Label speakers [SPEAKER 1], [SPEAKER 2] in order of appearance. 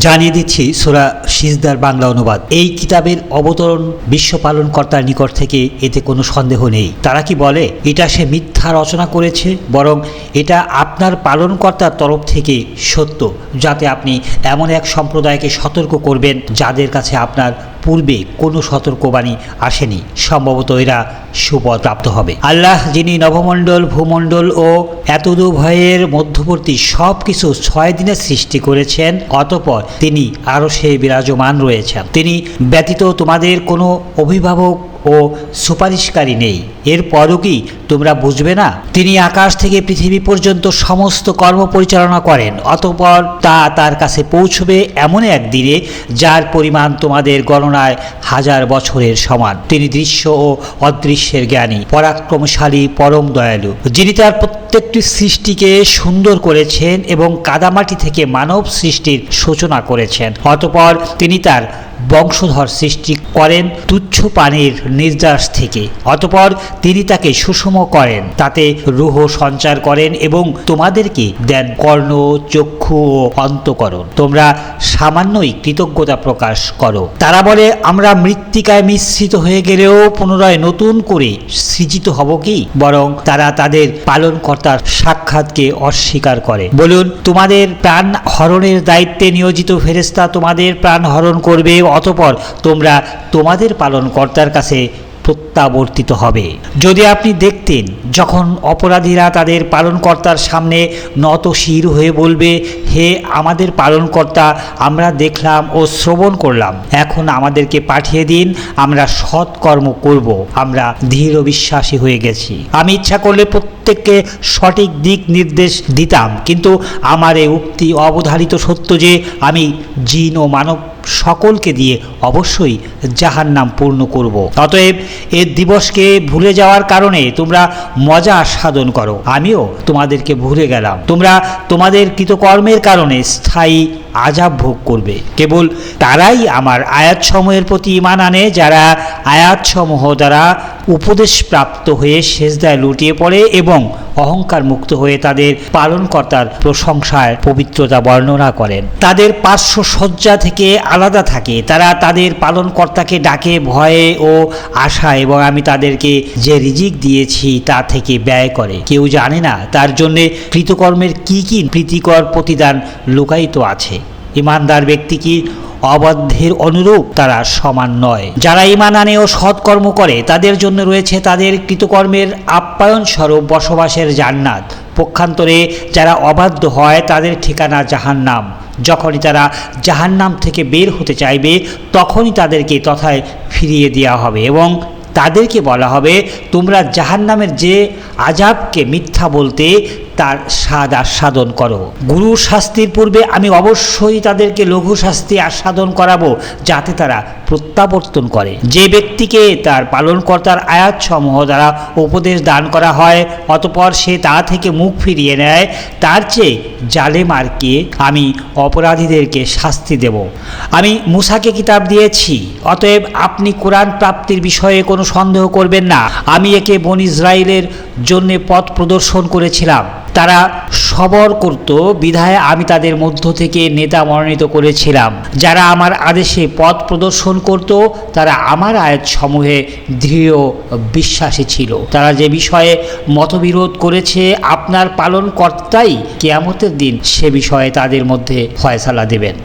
[SPEAKER 1] জানিয়ে দিচ্ছি সূরা সিজদার বাংলা অনুবাদ। এই কিতাবের অবতরণ বিশ্ব পালনকর্তার নিকট থেকে, এতে কোনো সন্দেহ নেই। তারা কি বলে এটা সে মিথ্যা রচনা করেছে? বরং এটা আপনার পালনকর্তার তরফ থেকে সত্য, যাতে আপনি এমন এক সম্প্রদায়কে সতর্ক করবেন যাদের কাছে আপনার পূর্বে কোনো সতর্কবাণী আসেনি। সম্ভবত এরা সুপথ প্রাপ্ত হবে। আল্লাহ, যিনি নভমণ্ডল, ভূমণ্ডল ও এতদুভয়ের মধ্যবর্তী সব কিছু 6 দিনে সৃষ্টি করেছেন, অতঃপর তিনি আরশে বিরাজমান রয়েছেন। তিনি ব্যতীত তোমাদের কোনো অভিভাবক ও সুপারিশকারী নেই। এরপরও কি তোমরা বুঝবে না? তিনি আকাশ থেকে পৃথিবী পর্যন্ত সমস্ত কর্ম পরিচালনা করেন, অতঃপর তা তার কাছে পৌঁছবে এমন এক দিনে যার পরিমাণ তোমাদের গণনায় 1000 বছরের সমান। তিনি দৃশ্য ও অদৃশ্যের জ্ঞানী, পরাক্রমশালী, পরম দয়ালু, যিনি তার প্রত্যেকটি সৃষ্টিকে সুন্দর করেছেন এবং কাদামাটি থেকে মানব সৃষ্টির সূচনা করেছেন। অতঃপর তিনি তার বংশধর সৃষ্টি করেন তুচ্ছ পানির নির্যাস থেকে। অতঃপর তিনি তাকে সুষম করেন, তাতে রূহ সঞ্চার করেন এবং তোমাদেরকে দেন কর্ণ, চক্ষু ও অন্তঃকরণ। তোমরা সামান্যই কৃতজ্ঞতা প্রকাশ করো। তারা বলে, আমরা মৃত্তিকায় মিশ্রিত হয়ে গেলেও পুনরায় নতুন করে সৃজিত হব কি? বরং তারা তাদের পালনকর্তার সাক্ষাৎকে অস্বীকার করে। বলুন, তোমাদের প্রাণ হরণের দায়িত্বে নিয়োজিত ফেরেশতা তোমাদের প্রাণ হরণ করবে, অতঃপর তোমরা তোমাদের পালনকর্তার কাছে প্রত্যাবর্তিত হবে। যদি আপনি দেখতেন যখন অপরাধীরা তাদের পালনকর্তার সামনে নত শির হয়ে বলবে, হে আমাদের পালনকর্তা, আমরা দেখলাম ও শ্রবণ করলাম, এখন আমাদেরকে পাঠিয়ে দিন, আমরা সৎকর্ম করব, আমরা দৃঢ় বিশ্বাসী হয়ে গেছি। আমি ইচ্ছা করলে প্রত্যেককে সঠিক দিক নির্দেশ দিতাম, কিন্তু আমার এই উক্তি অবধারিত সত্য যে আমি জিন ও মানব সকলকে দিয়ে অবশ্যই জাহান্নাম পূর্ণ করব। অতএব এ দিবসকে ভুলে যাওয়ার কারণে তোমরা মজা আস্বাদন করো, আমিও তোমাদেরকে ভুলে গেলাম। তোমরা তোমাদের কৃতকর্মের কারণে স্থায়ী আযাব ভোগ করবে। কেবল তারাই আমার আয়াতসমূহের প্রতি ঈমান আনে, যারা আয়াতসমূহ দ্বারা উপদেশ প্রাপ্ত হয়ে সেজদায় লুটিয়ে পড়ে এবং অহংকার মুক্ত হয়ে তাদের পালনকর্তার প্রশংসায় পবিত্রতা বর্ণনা করেন। তাদের পার্শ্ব সজ্জা থেকে আলাদা থাকে, তারা তাদের পালনকর্তাকে ডাকে ভয়ে ও আশায়, এবং আমি তাদেরকে যে রিজিক দিয়েছি তা থেকে ব্যয় করে। কেউ জানে না তার জন্যে কৃতকর্মের কি কি প্রীতিকর প্রতিদান লুকায়িত আছে। ঈমানদার ব্যক্তি কি অবাধ্যের অনুরূপ? তারা সমান নয়। যারা ঈমান আনে ও সৎকর্ম করে তাদের জন্য রয়েছে তাদের কৃতকর্মের আপ্যায়ন স্বরূপ বসবাসের জান্নাত। পক্ষান্তরে যারা অবাধ্য হয় তাদের ঠিকানা জাহান্নাম। যখনই তারা জাহান্নাম থেকে বের হতে চাইবে তখনই তাদেরকে তথায় ফিরিয়ে দেওয়া হবে এবং তাদেরকে বলা হবে, তোমরা জাহান্নামের যে আযাবকে মিথ্যা বলতে তার স্বাদ আস্বাদন করো। গুরু শাস্তির পূর্বে আমি অবশ্যই তাদেরকে লঘু শাস্তি আস্বাদন করাবো, যাতে তারা প্রত্যাবর্তন করে। যে ব্যক্তিকে তার পালনকর্তার আয়াতসমূহ দ্বারা উপদেশ দান করা হয়, অতঃপর সে তা থেকে মুখ ফিরিয়ে নেয়, তার চেয়ে জালেম আর কে? আমি অপরাধীদেরকে শাস্তি দেব। আমি মূসাকে কিতাব দিয়েছি, অতএব আপনি কোরআন প্রাপ্তির বিষয়ে কোনো সন্দেহ করবেন না। আমি একে বনী ইসরাইলের জন্য পথ প্রদর্শন করেছিলাম। তারা সবর করত বিধায় আমি তাদের মধ্য থেকে নেতা মনোনীত করেছিলাম। যারা আমার আদেশে পথ প্রদর্শন করত তারা আমার আয়াতসমূহে দৃঢ় বিশ্বাসী ছিল। তারা যে বিষয়ে মতবিরোধ করেছে, আপনার পালনকর্তাই কিয়ামতের দিন সে বিষয়ে তাদের মধ্যে ফয়সালা দেবেন।